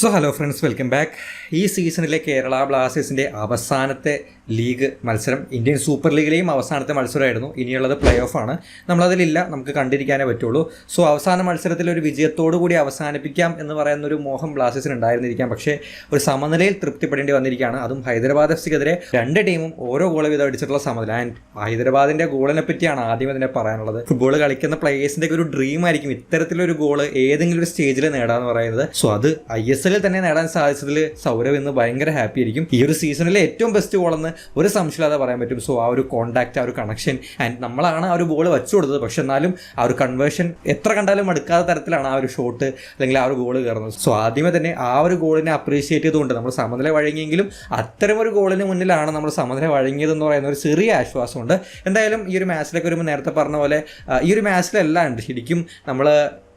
So hello friends, welcome back. ഈ സീസണിലെ കേരള ബ്ലാസ്റ്റേഴ്സിൻ്റെ അവസാനത്തെ ലീഗ് മത്സരം ഇന്ത്യൻ സൂപ്പർ ലീഗിലെയും അവസാനത്തെ മത്സരമായിരുന്നു. ഇനിയുള്ളത് പ്ലേ ഓഫാണ്. നമ്മളതിലില്ല, നമുക്ക് കണ്ടിരിക്കാനേ പറ്റുള്ളൂ. സോ അവസാന മത്സരത്തിൽ ഒരു വിജയത്തോടു കൂടി അവസാനിപ്പിക്കാം എന്ന് പറയുന്നൊരു മോഹം ബ്ലാസ്റ്റേഴ്സിന് ഉണ്ടായിരുന്നിരിക്കാം. പക്ഷേ ഒരു സമനിലയിൽ തൃപ്തിപ്പെടേണ്ടി വന്നിരിക്കുകയാണ്. അതും ഹൈദരാബാദ് എഫ്സിക്കെതിരെ രണ്ട് ടീമും ഓരോ ഗോൾ വീതം അടിച്ചിട്ടുള്ള സമനില. ആൻഡ് ഹൈദരാബാദിൻ്റെ ഗോളിനെ പറ്റിയാണ് ആദ്യം ഇതിനെ പറയാനുള്ളത്. ഫുട്ബോൾ കളിക്കുന്ന പ്ലേയേഴ്സിൻ്റെ ഒരു ഡ്രീം ആയിരിക്കും ഇത്തരത്തിലൊരു ഗോൾ ഏതെങ്കിലും ഒരു സ്റ്റേജിൽ നേടാന്ന് പറയുന്നത്. സോ അത് ISL തന്നെ നേടാൻ സാധിച്ചതിൽ സൗരവ് ഇന്ന് ഭയങ്കര ഹാപ്പി ആയിരിക്കും. ഈ ഒരു സീസണിലെ ഏറ്റവും ബെസ്റ്റ് ഗോളെന്ന് ഒരു സംശയമില്ലാതെ പറയാൻ പറ്റും. സോ ആ ഒരു കോൺടാക്ട്, ആ ഒരു കണക്ഷൻ, ആൻഡ് നമ്മളാണ് ആ ഒരു ബോൾ വെച്ചു കൊടുത്തത്. പക്ഷെ എന്നാലും ആ ഒരു കൺവേർഷൻ എത്ര കണ്ടാലും അടുക്കാത്ത തരത്തിലാണ് ആ ഒരു ഷോട്ട് അല്ലെങ്കിൽ ആ ഒരു ഗോൾ കയറുന്നത്. സോ ആദ്യമേ തന്നെ ആ ഒരു ഗോളിനെ അപ്രീഷിയേറ്റ് ചെയ്തുകൊണ്ട് നമ്മൾ സമനില വഴങ്ങിയെങ്കിലും അത്തരം ഒരു ഗോളിന് മുന്നിലാണ് നമ്മൾ സമനില വഴങ്ങിയതെന്ന് പറയുന്ന ഒരു ചെറിയ ആശ്വാസമുണ്ട്. എന്തായാലും ഈ ഒരു മാച്ചിലേക്ക് വരുമ്പോൾ നേരത്തെ പറഞ്ഞ പോലെ ഈ ഒരു മാച്ചിലെല്ലാം ഉണ്ട്. ശരിക്കും നമ്മൾ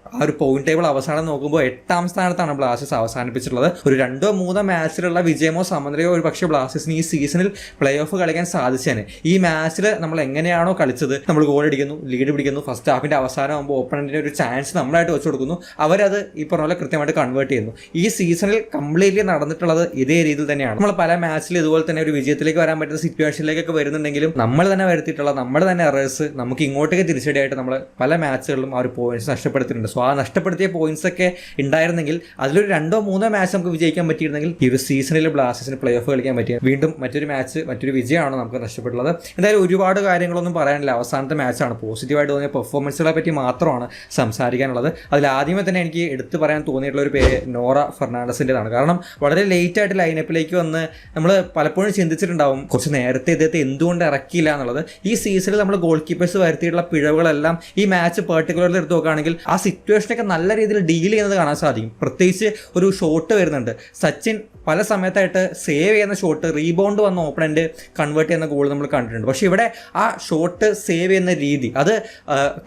ആ ഒരു പോയിന്റ് ടേബിൾ അവസാനം നോക്കുമ്പോൾ 8ാം സ്ഥാനത്താണ് ബ്ലാസ്റ്റേഴ്സ് അവസാനിപ്പിച്ചിട്ടുള്ളത്. ഒരു 2-3 മാച്ചിലുള്ള വിജയമോ സമനിലയോ ഒരു പക്ഷേ ബ്ലാസ്റ്റേഴ്സിന് ഈ സീസണിൽ പ്ലേ ഓഫ് കളിക്കാൻ സാധിച്ചേനെ. ഈ മാച്ചിൽ നമ്മൾ എങ്ങനെയാണോ കളിച്ചത്, നമ്മൾ ഗോൾ അടിക്കുന്നു, ലീഡ് പിടിക്കുന്നു, ഫസ്റ്റ് ഹാഫിൻ്റെ അവസാനം ആകുമ്പോൾ ഓപ്പണന്റിന് ഒരു ചാൻസ് നമ്മളായിട്ട് വെച്ച് കൊടുക്കുന്നു, അവരത് ഈ പറഞ്ഞ പോലെ കൃത്യമായിട്ട് കൺവേർട്ട് ചെയ്യുന്നു. ഈ സീസണിൽ കംപ്ലീറ്റ്ലി നടന്നിട്ടുള്ളത് ഇതേ രീതിയിൽ തന്നെയാണ്. നമ്മൾ പല മാച്ചിൽ ഇതുപോലെ തന്നെ ഒരു വിജയത്തിലേക്ക് വരാൻ പറ്റുന്ന സിറ്റുവേഷനിലേക്കൊക്കെ വരുന്നുണ്ടെങ്കിലും നമ്മൾ തന്നെ വരുത്തിയിട്ടുള്ള നമ്മുടെ തന്നെ എറേഴ്സ് നമുക്ക് ഇങ്ങോട്ടേക്ക് തിരിച്ചടിയായിട്ട് നമ്മൾ പല മാച്ചുകളിലും ആ ഒരു പോയിന്റ്സ് നഷ്ടപ്പെടുത്തിയിട്ടുണ്ട്. സോ ആ നഷ്ടപ്പെടുത്തിയ പോയിന്റ്സ് ഒക്കെ ഉണ്ടായിരുന്നെങ്കിൽ അതിലൊരു 2-3 മാച്ച് നമുക്ക് വിജയിക്കാൻ പറ്റിയിരുന്നെങ്കിൽ ഈ ഒരു സീസണിൽ ബ്ലാസ്റ്റേഴ്സിന് പ്ലേ ഓഫ് കളിക്കാൻ പറ്റിയ വീണ്ടും മറ്റൊരു മാച്ച്, മറ്റൊരു വിജയമാണ് നമുക്ക് നഷ്ടപ്പെട്ടുള്ളത്. എന്തായാലും ഒരുപാട് കാര്യങ്ങളൊന്നും പറയാനില്ല. അവസാനത്തെ മാച്ചാണ്. പോസിറ്റീവായിട്ട് തോന്നിയ പെർഫോമൻസുകളെ പറ്റി മാത്രമാണ് സംസാരിക്കാനുള്ളത്. അതിൽ ആദ്യമേ തന്നെ എനിക്ക് എടുത്തു പറയാൻ തോന്നിയിട്ടുള്ള ഒരു പേര് നോറ ഫെർണാണ്ടസിൻ്റെതാണ്. കാരണം വളരെ ലേറ്റ് ആയിട്ട് ലൈനപ്പിലേക്ക് വന്ന് നമ്മൾ പലപ്പോഴും ചിന്തിച്ചിട്ടുണ്ടാവും കുറച്ച് നേരത്തെ ഇദ്ദേഹത്തെ എന്തുകൊണ്ട് ഇറക്കിയില്ല എന്നുള്ളത്. ഈ സീസണിൽ നമ്മൾ ഗോൾ കീപ്പേഴ്സ് വരുത്തിയിട്ടുള്ള പിഴവുകളെല്ലാം ഈ മാച്ച് പെർട്ടിക്കുലർലി എടുത്ത് നോക്കുകയാണെങ്കിൽ ആ സിറ്റുവേഷനൊക്കെ നല്ല രീതിയിൽ ഡീൽ ചെയ്യുന്നത് കാണാൻ സാധിക്കും. പ്രത്യേകിച്ച് ഒരു ഷോട്ട് വരുന്നുണ്ട്, സച്ചിൻ പല സമയത്തായിട്ട് സേവ് ചെയ്യുന്ന ഷോട്ട് റീബൗണ്ട് വന്ന ഓപ്പണന്റ് കൺവേർട്ട് ചെയ്യുന്ന ഗോൾ നമ്മൾ കണ്ടിട്ടുണ്ട്. പക്ഷേ ഇവിടെ ആ ഷോട്ട് സേവ് ചെയ്യുന്ന രീതി, അത്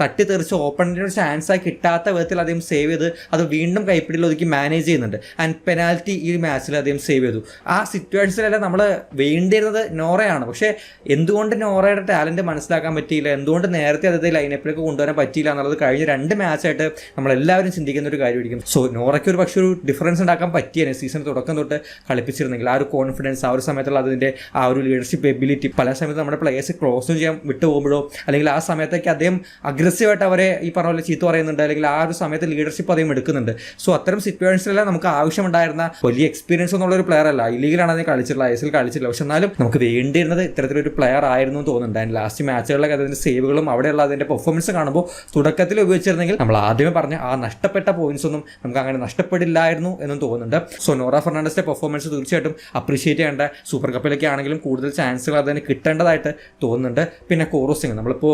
തട്ടിത്തെറിച്ച് ഓപ്പണന്റിന് ചാൻസായി കിട്ടാത്ത വിധത്തിൽ അദ്ദേഹം സേവ് ചെയ്ത് അത് വീണ്ടും കൈപ്പിടിയിൽ ഒതുക്കി മാനേജ് ചെയ്യുന്നുണ്ട്. ആൻഡ് പെനാൽറ്റി ഈ മാച്ചിൽ അദ്ദേഹം സേവ് ചെയ്തു. ആ സിറ്റുവേഷനിലെല്ലാം നമ്മൾ വേണ്ടിയിരുന്നത് നോറയാണ്. പക്ഷേ എന്തുകൊണ്ട് നോറയുടെ ടാലൻറ്റ് മനസ്സിലാക്കാൻ പറ്റിയില്ല, എന്തുകൊണ്ട് നേരത്തെ അദ്ദേഹത്തെ ലൈനപ്പിലേക്ക് കൊണ്ടുവരാൻ പറ്റിയില്ല എന്നുള്ളത് കഴിഞ്ഞ 2 മാച്ചായിട്ട് നമ്മളെല്ലാവരും ചിന്തിക്കുന്ന ഒരു കാര്യമായിരിക്കും. സോ നോറയ്ക്ക് ഒരു പക്ഷേ ഒരു ഡിഫറൻസ് ഉണ്ടാക്കാൻ പറ്റിയാണ് സീസൺ തുടക്കം തൊട്ട് കളിപ്പിച്ചിരുന്നെങ്കിൽ. ആ ഒരു കോൺഫിഡൻസ്, ആ ഒരു സമയത്തുള്ള അതിൻ്റെ ആ ഒരു ലീഡർഷിപ്പ് എബിലിറ്റി, പല സമയത്ത് നമ്മുടെ പ്ലേയേഴ്സ് ക്രോസ് ചെയ്യാൻ വിട്ടു പോകുമ്പോഴോ അല്ലെങ്കിൽ ആ സമയത്തൊക്കെ അദ്ദേഹം അഗ്രസീവായിട്ട് അവരെ ഈ പറഞ്ഞ പോലെ ചീത്ത പറയുന്നുണ്ട്, അല്ലെങ്കിൽ ആ ഒരു സമയത്ത് ലീഡർഷിപ്പ് അദ്ദേഹം എടുക്കുന്നുണ്ട്. സോ അത്തരം സിറ്റുവേഷനിലെല്ലാം നമുക്ക് ആവശ്യമുണ്ടായിരുന്ന വലിയ എക്സ്പീരിയൻസ് എന്നുള്ള ഒരു പ്ലെയർ അല്ല. ഈ ലീഗിലാണ് അദ്ദേഹം കളിച്ചിട്ടുള്ള, ISL കളിച്ചില്ല. പക്ഷെ എന്നാലും നമുക്ക് വേണ്ടിയിരുന്നത് ഇത്തരത്തിലൊരു പ്ലെയർ ആയിരുന്നു എന്ന് തോന്നുന്നുണ്ട്. ആൻഡ് ലാസ്റ്റ് മാച്ചുകളിലൊക്കെ അതിൻ്റെ സേവുകളും അവിടെയുള്ള അതിൻ്റെ പെർഫോമൻസ് കാണുമ്പോൾ തുടക്കത്തിൽ ഉപയോഗിച്ചിരുന്നെങ്കിൽ നമ്മൾ ആദ്യമേ പറഞ്ഞ ആ നഷ്ടപ്പെട്ട പോയിന്റ്സ് ഒന്നും നമുക്ക് അങ്ങനെ നഷ്ടപ്പെടില്ലായിരുന്നു എന്നും തോന്നുന്നുണ്ട്. സോ നോറ ഫെർണാണ്ടസിന്റെ പെർഫോമൻസ് തീർച്ചയായിട്ടും അപ്രീഷിയേറ്റ് ചെയ്യേണ്ട. സൂപ്പർ കപ്പിലൊക്കെ ആണെങ്കിലും കൂടുതൽ ചാൻസുകൾ അതിന് കിട്ടേണ്ടതായിട്ട് തോന്നുന്നുണ്ട്. പിന്നെ കോറോസിംഗ് നമ്മളിപ്പോൾ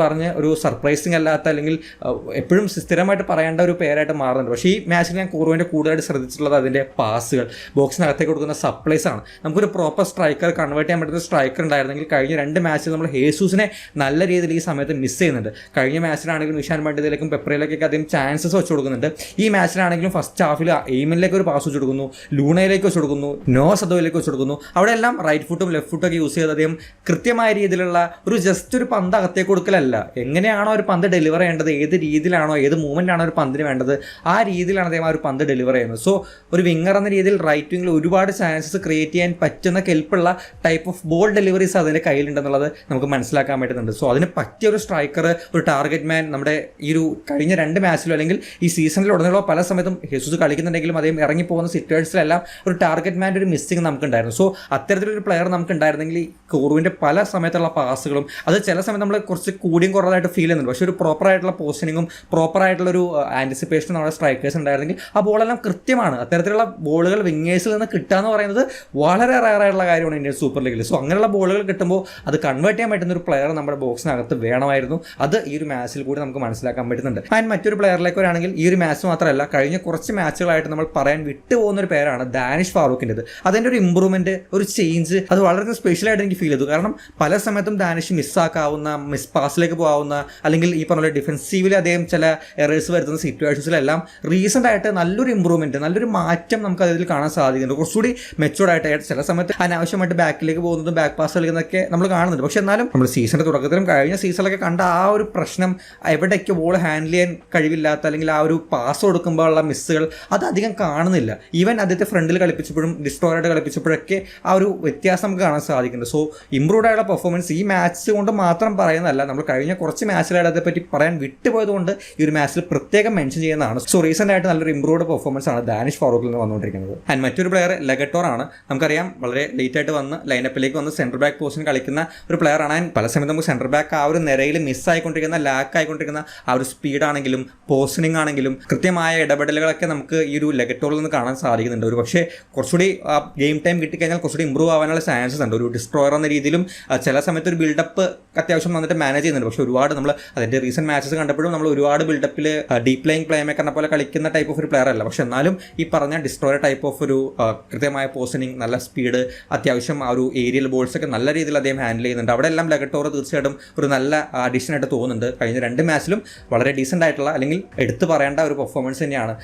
പറഞ്ഞ് ഒരു സർപ്രൈസിങ് അല്ലാത്ത അല്ലെങ്കിൽ എപ്പോഴും സ്ഥിരമായിട്ട് പറയേണ്ട ഒരു പേരായിട്ട് മാറുന്നുണ്ട്. പക്ഷേ ഈ മാച്ചിൽ ഞാൻ കോറോവിൻ്റെ കൂടുതലായിട്ട് ശ്രദ്ധിച്ചിട്ടുള്ളത് അതിൻ്റെ പാസുകൾ, ബോക്സിനകത്തേക്ക് കൊടുക്കുന്ന സപ്ലൈസ് ആണ്. നമുക്കൊരു പ്രോപ്പർ സ്ട്രൈക്കർ, കൺവേർട്ട് ചെയ്യാൻ പറ്റുന്ന സ്ട്രൈക്കർ ഉണ്ടായിരുന്നെങ്കിൽ കഴിഞ്ഞ 2 മാച്ചിൽ നമ്മൾ ഹേസൂസിനെ നല്ല രീതിയിൽ ഈ സമയത്ത് മിസ് ചെയ്യുന്നുണ്ട്. കഴിഞ്ഞ മാച്ചിലാണെങ്കിലും നിഷാൻ പണ്ഡിതിലേക്കും പെപ്രയിലേക്കൊക്കെ അദ്ദേഹം ചാൻസസ് വെച്ച് കൊടുക്കുന്നുണ്ട്. ഈ മാച്ചിലാണെങ്കിലും ഫസ്റ്റ് ഹാഫിൽ എയിമിലേക്ക് ഒരു പാസ് വെച്ച് കൊടുക്കുന്നു, ലൂണയിലേക്ക് വെച്ച് കൊടുക്കുന്നു, നോ സദോയിലേക്ക് വെച്ച് കൊടുക്കുന്നു. അവിടെ എല്ലാം റൈറ്റ് ഫുട്ടും ലെഫ്റ്റ് ഫുട്ടൊക്കെ യൂസ് ചെയ്ത് അദ്ദേഹം കൃത്യമായ രീതിയിലുള്ള ജസ്റ്റ് ഒരു പന്ത് അകത്തേക്ക് കൊടുക്കലല്ല, എങ്ങനെയാണോ ഒരു പന്ത് ഡെലിവർ ചെയ്യേണ്ടത്, ഏത് രീതിയിലാണോ, ഏത് മൂവ്മെൻ്റ് ആണോ ഒരു പന്തിന് വേണ്ടത്, ആ രീതിയിലാണ് അദ്ദേഹം ആ ഒരു പന്ത് ഡെലിവർ ചെയ്യുന്നത്. സോ ഒരു വിങ്ങർ എന്ന രീതിയിൽ റൈറ്റ് വിങ്ങിൽ ഒരുപാട് ചാൻസസ് ക്രിയേറ്റ് ചെയ്യാൻ പറ്റുന്ന കെൽപ്പുള്ള ടൈപ്പ് ഓഫ് ബോൾ ഡെലിവറീസ് അതിൻ്റെ കയ്യിലുണ്ടെന്നുള്ളത് നമുക്ക് മനസ്സിലാക്കാൻ പറ്റുന്നുണ്ട്. സോ അതിന് പറ്റിയ ഒരു സ്ട്രൈക്കർ, ഒരു ടാർഗറ്റ് മാൻ നമ്മുടെ ഈ ഒരു കഴിഞ്ഞ 2 മാച്ചിലും അല്ലെങ്കിൽ ഈ സീസണിൽ ഉടനീളം പല സമയത്തും ഹെസൂസ് കളിക്കുന്നുണ്ടെങ്കിലും അദ്ദേഹം ഇറങ്ങിപ്പോകുന്ന സിറ്റുവേഷൻസിലെല്ലാം ഒരു ടാർഗറ്റ് മാൻ്റെ ഒരു മിസ്സിങ് നമുക്കുണ്ടായിരുന്നു. സോ അത്തരത്തിലൊരു പ്ലെയർ നമുക്കുണ്ടായിരുന്നെങ്കിൽ ഈ കോറുവിൻ്റെ പല സമയത്തുള്ള പാസുകളും അത് ചില സമയത്ത് നമ്മൾ കുറച്ച് കൂടിയും കുറവായിട്ട് ഫീൽ ചെയ്യുന്നുണ്ട്. പക്ഷേ ഒരു പ്രോപ്പറായിട്ടുള്ള പൊസിഷനിങ്ങും പ്രോപ്പറായിട്ടുള്ളൊരു ആൻറ്റിസിപ്പേഷനും നമ്മുടെ സ്ട്രൈക്കേഴ്സ് ഉണ്ടായിരുന്നെങ്കിൽ ആ ബോളെല്ലാം കൃത്യമാണ്. അത്തരത്തിലുള്ള ബോളുകൾ വിങ്ങേഴ്സിൽ നിന്ന് കിട്ടുക എന്ന് പറയുന്നത് വളരെ റയറായിട്ടുള്ള കാര്യമാണ് ഇന്ത്യൻ സൂപ്പർ ലീഗിൽ. സോ അങ്ങനെയുള്ള ബോളുകൾ കിട്ടുമ്പോൾ അത് കൺവേർട്ട് ചെയ്യാൻ പറ്റുന്ന ഒരു പ്ലെയർ നമ്മുടെ ബോക്സിനകത്ത് വേണമായിരുന്നു. അത് ഈ ഒരു മാച്ചിൽ കൂടി നമുക്ക് മനസ്സിലാക്കാൻ പറ്റുന്നുണ്ട്. ആൻഡ് മറ്റൊരു പ്ലെയറിലേക്ക് വരാണെങ്കിൽ ഈ ഒരു മാച്ച് മാത്രമല്ല, കഴിഞ്ഞ കുറച്ച് മാച്ചുകളായിട്ട് നമ്മൾ പറയാൻ വിട്ടുപോകുന്ന ഒരു പേരാണ് ഡാനിഷ് ഫാറൂഖിൻ്റെത്. അതിൻ്റെ ഒരു ഇമ്പ്രൂവ്മെൻറ്റ്, ഒരു ചേഞ്ച്, അത് വളരെ സ്പെഷ്യലായിട്ട് എനിക്ക് ഫീൽ ചെയ്തു. കാരണം പല സമയത്തും ഡാനിഷ് മിസ്സാക്കാവുന്ന, മിസ് പാസിലേക്ക് പോകാവുന്ന, അല്ലെങ്കിൽ ഈ പറഞ്ഞ ഡിഫൻസീവിൽ അദ്ദേഹം ചില എറേഴ്സ് വരുത്തുന്ന സിറ്റുവേഷൻസിലെല്ലാം റീസെൻ്റ് ആയിട്ട് നല്ലൊരു ഇമ്പ്രൂവ്മെൻറ്റ്, നല്ലൊരു മാറ്റം നമുക്ക് അതിൽ കാണാൻ സാധിക്കുന്നുണ്ട്. കുറച്ചുകൂടി മെച്ചുവർഡായിട്ട് ചില സമയത്ത് അനാവശ്യമായിട്ട് ബാക്കിലേക്ക് പോകുന്നതും ബാക്ക് പാസ് കളിക്കുന്നതൊക്കെ നമ്മൾ കാണുന്നുണ്ട്. പക്ഷേ എന്നാലും നമ്മൾ സീസണിൻ്റെ തുടക്കത്തിലും കഴിഞ്ഞ സീസണിലൊക്കെ കണ്ട ആ ഒരു പ്രശ്നം, എവിടേക്ക് ബോൾ ഹാൻഡിൽ ചെയ്യാൻ കഴിവില്ലാത്ത അല്ലെങ്കിൽ ആ ഒരു പാസ് കൊടുക്കുമ്പോഴുള്ള മിസ്സുകൾ അത് അധികം കാണുന്നില്ല. ഈവൻ അദ്ദേഹത്തെ ഫ്രണ്ടിൽ കളിപ്പിച്ചപ്പോഴും ഡിസ്ട്രോയറായിട്ട് കളിപ്പിച്ചപ്പോഴൊക്കെ ആ ഒരു വ്യത്യാസം നമുക്ക് കാണാൻ സാധിക്കുന്നുണ്ട്. സോ ഇമ്പ്രൂവ്ഡ് ആയുള്ള പെർഫോമൻസ് ഈ മാച്ച് കൊണ്ട് മാത്രം പറയുന്നതല്ല, നമ്മൾ കഴിഞ്ഞ കുറച്ച് മാച്ചിലായിട്ട് അതേപ്പറ്റി പറയാൻ വിട്ടുപോയതുകൊണ്ട് ഈ ഒരു മാച്ചിൽ പ്രത്യേകം മെൻഷൻ ചെയ്യുന്നതാണ്. സോ റീസെൻ്റ് ആയിട്ട് നല്ലൊരു ഇമ്പ്രൂവ്ഡ് പെർഫോമൻസ് ആണ് ദാനിഷ് ഫാറൂഖിൽ നിന്ന് വന്നുകൊണ്ടിരിക്കുന്നത്. ആൻഡ് മറ്റൊരു പ്ലെയർ ലെഗറ്റോർ ആണ്. നമുക്കറിയാം വളരെ ലേറ്റ് ആയിട്ട് വന്ന് ലൈനപ്പിലേക്ക് വന്ന് സെൻറ്റർ ബാക്ക് പൊസിഷൻ കളിക്കുന്ന ഒരു പ്ലെയർ ആണ്. ആൻഡ് പല സമയത്ത് നമുക്ക് സെൻറ്റർ ബാക്ക് ആ ഒരു നിരയിൽ മിസ്സായിക്കൊണ്ടിരിക്കുന്ന ലാക്ക് ആയിക്കൊണ്ടിരിക്കുന്ന ആ ഒരു സ്പീഡാണെങ്കിലും പോസിഷനിങ് ആണെങ്കിലും കൃത്യമായ ഇടപെടലുകളൊക്കെ നമുക്ക് ഈ ഒരു ലെഗറ്റോറിൽ നിന്ന് കാണാൻ സാധിക്കുന്നുണ്ട്. ഒരു പക്ഷേ കുറച്ചുകൂടി ഗെയിം ടൈം കിട്ടിക്കഴിഞ്ഞാൽ കുറച്ചുകൂടി ഇമ്പ്രൂവ് ആവാനുള്ള ചാൻസസ് ഉണ്ട്. ഒരു ഡിസ്ട്രോയർ എന്ന രീതിയിലും ചില സമയത്ത് ഒരു ബിൽഡപ്പ് അത്യാവശ്യം വന്നിട്ട് മാനേജ് ചെയ്യുന്നുണ്ട്. പക്ഷേ ഒരുപാട് നമ്മൾ അതിൻ്റെ റീസെൻറ്റ് മാച്ചസ് കണ്ടപ്പോഴും നമ്മൾ ഒരുപാട് ബിൽഡപ്പിൽ ഡീപ് പ്ലേയിങ് പ്ലേ മേക്കറിനെ പോലെ കളിക്കുന്ന ടൈപ്പ് ഓഫ് ഒരു പ്ലെയർ അല്ല. പക്ഷേ എന്നാലും ഈ പറഞ്ഞ ഡിസ്ട്രോയർ ടൈപ്പ് ഓഫ് ഒരു കൃത്യമായ പോസിഷനിങ്, നല്ല സ്പീഡ്, അത്യാവശ്യം ആ ഒരു ഏരിയൽ ബോൾസ് ഒക്കെ നല്ല രീതിയിൽ അദ്ദേഹം ഹാൻഡിൽ ചെയ്യുന്നുണ്ട്. അവിടെ എല്ലാം ലെഗറ്റോർ തീർച്ചയായിട്ടും ഒരു നല്ല അഡീഷൻ ആയിട്ട് തോന്നുന്നുണ്ട്. കഴിഞ്ഞ 2 മാച്ചിലും വളരെ ഡീസൻ്റ് ആയിട്ടുള്ള അല്ലെങ്കിൽ എടുത്തു പറയേണ്ട ഒരു പെർഫോമൻസ് തന്നെയാണ്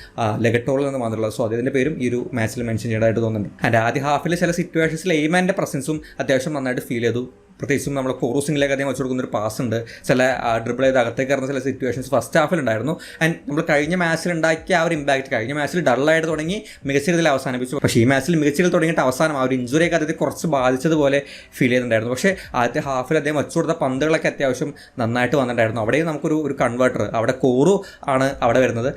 ലെഗറ്റോറിൽ നിന്ന് വന്നിട്ടുള്ളത്. സോ അതിൻ്റെ പേരും ഈ ഒരു മാച്ചിൽ മെൻഷൻ ചെയ്യേണ്ടതായിട്ട് തോന്നുന്നുണ്ട്. ആൻഡ് ആദ്യ ഹാഫിൽ ചില സിറ്റുവേഷൻസിൽ എയ്മാൻ്റെ പ്രസൻസും അത്യാവശ്യം നന്നായിട്ട് ഫീൽ ചെയ്തു. പ്രത്യേകിച്ചും നമ്മൾ കോറൂസിംഗിലേക്ക് അദ്ദേഹം വെച്ച് കൊടുക്കുന്ന ഒരു പാസ് ഉണ്ട്, ചില ഡ്രിബിൾ ചെയ്ത് അകത്തേക്ക് കയറുന്ന ചില സിറ്റുവേഷൻസ് ഫസ്റ്റ് ഹാഫിൽ ഉണ്ടായിരുന്നു. ആൻഡ് നമ്മൾ കഴിഞ്ഞ മാച്ചിൽ ഉണ്ടാക്കിയ ആ ഒരു ഇമ്പാക്റ്റ് കഴിഞ്ഞ മാച്ചിൽ ഡള്ളായിട്ട് തുടങ്ങി മികച്ച രീതിയിൽ അവസാനിപ്പിച്ചു. പക്ഷേ ഈ മാച്ചിൽ മികച്ച രീതിയിൽ തുടങ്ങിയിട്ട് അവസാനം ആ ഒരു ഇഞ്ചുറിയൊക്കെ അദ്ദേഹത്തെ കുറച്ച് ബാധിച്ചതുപോലെ ഫീൽ ചെയ്യുന്നുണ്ടായിരുന്നു. പക്ഷേ ആദ്യത്തെ ഹാഫിൽ അദ്ദേഹം വെച്ചു കൊടുത്ത പന്തുകളൊക്കെ അത്യാവശ്യം നന്നായിട്ട് വന്നിട്ടുണ്ടായിരുന്നു. അവിടെയും നമുക്കൊരു കൺവേർട്ടർ, അവിടെ കോറു ആണ് അവിടെ വരുന്നത്.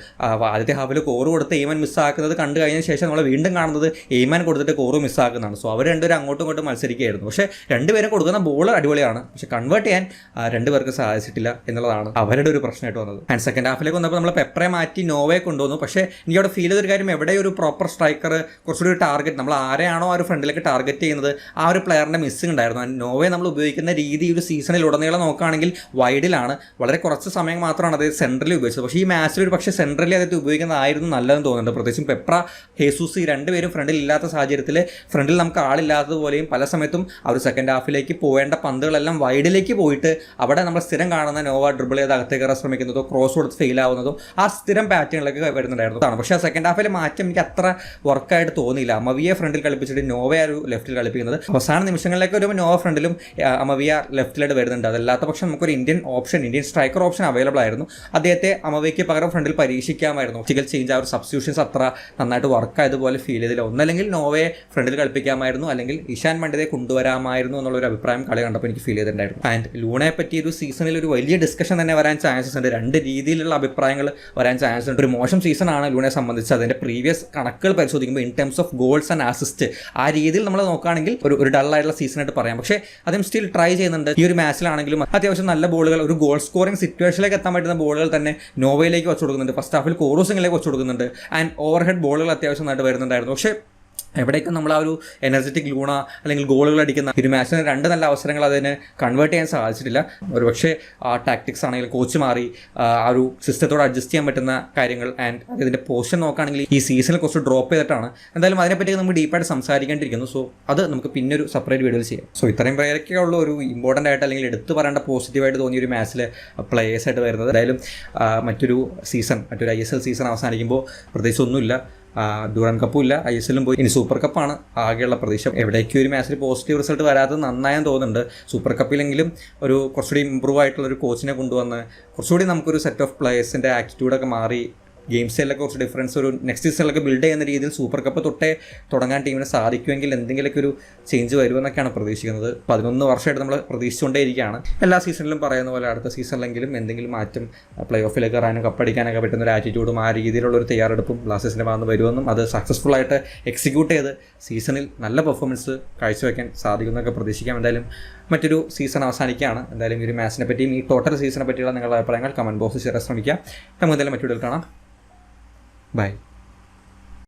ആദ്യത്തെ ഹാഫിൽ കോറു കൊടുത്ത് എയ്മാൻ മിസ്സാക്കുന്നത് കണ്ടു കഴിഞ്ഞ ശേഷം നമ്മൾ വീണ്ടും കാണുന്നത് എയ്മാൻ കൊടുത്തിട്ട് കോറു മിസ്സാക്കുന്നതാണ്. സോ അവർ രണ്ടുപേരും അങ്ങോട്ടും ഇങ്ങോട്ടും മത്സരിക്കുകയായിരുന്നു. പക്ഷേ രണ്ടുപേരും കൊടുക്കുന്ന ബോൾ അടിപൊളിയാണ്, പക്ഷെ കൺവേർട്ട് ചെയ്യാൻ രണ്ടുപേർക്ക് സാധിച്ചിട്ടില്ല എന്നുള്ളതാണ് അവരുടെ ഒരു പ്രശ്നമായിട്ട് വന്നത്. ആൻഡ് സെക്കൻഡ് ഹാഫിലേക്ക് വന്നപ്പോൾ നമ്മൾ പെപ്പറെ മാറ്റി നോവയെ കൊണ്ടുവന്നു. പക്ഷേ എനിക്ക് അവിടെ ഫീൽ ചെയ്തൊരു കാര്യം, എവിടെ ഒരു പ്രോപ്പർ സ്ട്രൈക്കർ കുറച്ചുകൂടി ഒരു ടാർഗറ്റ്, നമ്മൾ ആരെയാണോ ആ ഒരു ഫ്രണ്ടിലേക്ക് ടാർഗറ്റ് ചെയ്യുന്നത് ആ ഒരു പ്ലെയറിൻ്റെ മിസ്സിംഗ് ഉണ്ടായിരുന്നു. ആൻഡ് നോവയെ നമ്മൾ ഉപയോഗിക്കുന്ന രീതി ഒരു സീസണിൽ ഉടനീളം നോക്കുകയാണെങ്കിൽ വൈഡിലാണ്, വളരെ കുറച്ച് സമയം മാത്രമാണ് അത് സെൻട്രലിൽ ഉപയോഗിച്ചത്. പക്ഷേ ഈ മാച്ചിൽ ഒരു പക്ഷേ സെൻട്രലിൽ അതായത് ഉപയോഗിക്കുന്നതായിരുന്നു നല്ലതെന്ന് തോന്നുന്നുണ്ട്. പ്രത്യേകിച്ചും പെപ്ര, ഹേസൂസ് ഈ രണ്ടുപേരും ഫ്രണ്ടിൽ ഇല്ലാത്ത സാഹചര്യത്തിൽ ഫ്രണ്ടിൽ നമുക്ക് ആളില്ലാത്തതുപോലെയും പല സമയത്തും ആ ഒരു സെക്കൻഡ് ഹാഫിലേക്ക് പോവേണ്ട പന്തുകളെല്ലാം വൈഡിലേക്ക് പോയിട്ട് അവിടെ നമ്മൾ സ്ഥിരം കാണുന്ന നോവ ഡ്രിബിൾ ചെയ്ത് അകത്തേക്ക് കയറാൻ ശ്രമിക്കുന്നതോ ക്രോസ് കൊടുത്ത് ഫെയിൽ ആവുന്നതോ ആ സ്ഥിരം പാറ്റേണിലേക്ക് വരുന്നുണ്ടായിരുന്നു. പക്ഷേ ആ സെക്കൻഡ് ഹാഫിലെ മാറ്റം എനിക്ക് അത്ര വർക്കായിട്ട് തോന്നിയില്ല. അമവിയെ ഫ്രണ്ടിൽ കളിപ്പിച്ചിട്ട് നോവയെ ഒരു ലെഫ്റ്റിൽ കളിപ്പിക്കുന്നത്. അവസാന നിമിഷങ്ങളിലേക്ക് വരുമ്പോൾ നോവ ഫ്രണ്ടിലും അമവിയ ലെഫ്റ്റിലായിട്ട് വരുന്നുണ്ട്. അതല്ലാത്ത പക്ഷേ നമുക്കൊരു ഇന്ത്യൻ സ്ട്രൈക്കർ ഓപ്ഷൻ അവൈലബിൾ ആയിരുന്നു. അദ്ദേഹത്തെ അമവിക്ക് പകരം ഫ്രണ്ടിൽ പരീക്ഷിക്കാമായിരുന്നു. ഒരിക്കൽ ചേഞ്ച് ആ ഒരു സബ്സ്റ്റിറ്റ്യൂഷൻസ് അത്ര നന്നായിട്ട് വർക്കായതുപോലെ ഫീൽ ചെയ്തില്ല. ഒന്നല്ലെങ്കിൽ നോവയെ ഫ്രണ്ടിൽ കളിപ്പിക്കാമായിരുന്നു, അല്ലെങ്കിൽ ഇഷാൻ പണ്ഡിതെ കൊണ്ടുവരാമായിരുന്നു എന്നുള്ളൊരു അഭിപ്രായം കളി കണ്ടപ്പോൾ എനിക്ക് ഫീൽ ചെയ്തിട്ടുണ്ടായിരുന്നു. ആൻഡ് ലൂണയെ പറ്റി ഒരു സീസണിൽ ഒരു വലിയ ഡിസ്കഷൻ തന്നെ വരാൻ ചാൻസസ് ഉണ്ട്. 2 രീതിയിലുള്ള അഭിപ്രായങ്ങൾ വരാൻ ചാൻസസ് ഉണ്ട്. ഒരു മോശം സീസണാണ് ലൂണയെ സംബന്ധിച്ച്. അതിൻ്റെ പ്രീവിയസ് കണക്കുകൾ പരിശോധിക്കുമ്പോൾ in terms of goals and assist ആ രീതിയിൽ നമ്മൾ നോക്കുകയാണെങ്കിൽ ഒരു ഡള്ളായിട്ടുള്ള സീസണായിട്ട് പറയാം. പക്ഷേ അതും സ്റ്റിൽ ട്രൈ ചെയ്യുന്നുണ്ട്. ഈ ഒരു മാച്ചിലാണെങ്കിലും അത്യാവശ്യം നല്ല ബോളുകൾ, ഒരു ഗോൾ സ്കോറിംഗ് സിറ്റുവേഷനിലേക്ക് എത്താൻ പറ്റുന്ന ബോളുകൾ തന്നെ നോവയിലേക്ക് വെച്ച് കൊടുക്കുന്നുണ്ട്. ഫസ്റ്റ് ഹാഫിൽ കോറൂസിംഗിലേക്ക് വെച്ച് കൊടുക്കുന്നുണ്ട്. ആൻഡ് ഓവർ ഹെഡ് ബോളുകൾ അത്യാവശ്യം നന്നായിട്ട് വരുന്നുണ്ടായിരുന്നു. പക്ഷേ എവിടേക്കും നമ്മൾ ആ ഒരു എനർജറ്റിക് ലൂണ അല്ലെങ്കിൽ ഗോളുകൾ അടിക്കുന്ന ഒരു മാച്ചിന് 2 നല്ല അവസരങ്ങൾ അതിന് കൺവേർട്ട് ചെയ്യാൻ സാധിച്ചിട്ടില്ല. ഒരു പക്ഷേ ആ ടാക്ടിക്സ് ആണെങ്കിൽ കോച്ച് മാറി ആ ഒരു സിസ്റ്റത്തോട് അഡ്ജസ്റ്റ് ചെയ്യാൻ പറ്റുന്ന കാര്യങ്ങൾ ആൻഡ് അതിൻ്റെ പോഷൻ നോക്കുകയാണെങ്കിൽ ഈ സീസണിൽ കുറച്ച് ഡ്രോപ്പ് ചെയ്തിട്ടാണ്. എന്തായാലും അതിനെപ്പറ്റി നമുക്ക് ഡീപ്പായിട്ട് സംസാരിക്കേണ്ടിയിരിക്കുന്നു. സോ അത് നമുക്ക് പിന്നെ ഒരു സെപ്പറേറ്റ് വീഡിയോയിൽ ചെയ്യാം. സോ ഇത്രയും പേരൊക്കെ ഉള്ള ഒരു ഇമ്പോർട്ടൻ്റ് ആയിട്ട് അല്ലെങ്കിൽ എടുത്തു പറയേണ്ട പോസിറ്റീവായിട്ട് തോന്നിയ ഒരു മാച്ചിൽ പ്ലേയേഴ്സായിട്ട് വരുന്നത്. എന്തായാലും മറ്റൊരു ISL സീസൺ അവസാനിക്കുമ്പോൾ പ്രത്യേകിച്ച് ഒന്നുമില്ല. ഡ്യൂറൻ കപ്പും ഇല്ല, ISL പോയി, ഇനി സൂപ്പർ കപ്പാണ് ആകെയുള്ള പ്രതീക്ഷ. എവിടേക്കും ഒരു മാച്ചിൽ പോസിറ്റീവ് റിസൾട്ട് വരാത്തത് നന്നായെന്ന് തോന്നുന്നുണ്ട്. സൂപ്പർ കപ്പിലെങ്കിലും ഒരു കുറച്ചുകൂടി ഇമ്പ്രൂവ് ആയിട്ടുള്ള ഒരു കോച്ചിനെ കൊണ്ടുവന്ന് കുറച്ചുകൂടി നമുക്കൊരു സെറ്റ് ഓഫ് പ്ലേയേഴ്സിൻ്റെ ആറ്റിറ്റ്യൂഡൊക്കെ മാറി ഗെയിം സ്റ്റൈലൊക്കെ കുറച്ച് ഡിഫറൻസ് ഒരു നെക്സ്റ്റ് സീസണിലൊക്കെ ബിൽഡ് ചെയ്യുന്ന രീതിയിൽ സൂപ്പർ കപ്പ് തൊട്ടേ തുടങ്ങാൻ ടീമിന് സാധിക്കുമെങ്കിൽ എന്തെങ്കിലുമൊക്കെ ഒരു ചേഞ്ച് വരുമെന്നൊക്കെയാണ് പ്രതീക്ഷിക്കുന്നത്. 11 വർഷമായിട്ട് നമ്മൾ പ്രതീക്ഷിച്ചുകൊണ്ടേയിരിക്കുകയാണ്. എല്ലാ സീസണിലും പറയുന്ന പോലെ അടുത്ത സീസണിലെങ്കിലും എന്തെങ്കിലും മാറ്റം, പ്ലേ ഓഫിലേക്ക് കയറാനും കപ്പടിക്കാനൊക്കെ പറ്റുന്ന ഒരു ആറ്റിറ്റ്യൂഡും ആ രീതിയിലുള്ള ഒരു തയ്യാറെടുപ്പും ബ്ലാസ്റ്റേഴ്സിൻ്റെ ഭാഗത്ത് വരുമെന്നും അത് സക്സസ്ഫുള്ളായിട്ട് എക്സിക്യൂട്ട് ചെയ്ത് സീസണിൽ നല്ല പെർഫോമൻസ് കാഴ്ചവെക്കാൻ സാധിക്കുമെന്നൊക്കെ പ്രതീക്ഷിക്കാം. എന്തായാലും മറ്റൊരു സീസൺ അവസാനിക്കുകയാണ്. എന്തായാലും ഈ ഒരു മാച്ചിനെ പറ്റിയും ഈ ടോട്ടൽ സീസണിനെ പറ്റിയുള്ള നിങ്ങളുടെ അഭിപ്രായങ്ങൾ കമൻറ്റ് ബോക്സിൽ ചേരാൻ ശ്രമിക്കുക. നമുക്ക് എന്തായാലും മറ്റൊരു കാണാം. Bye.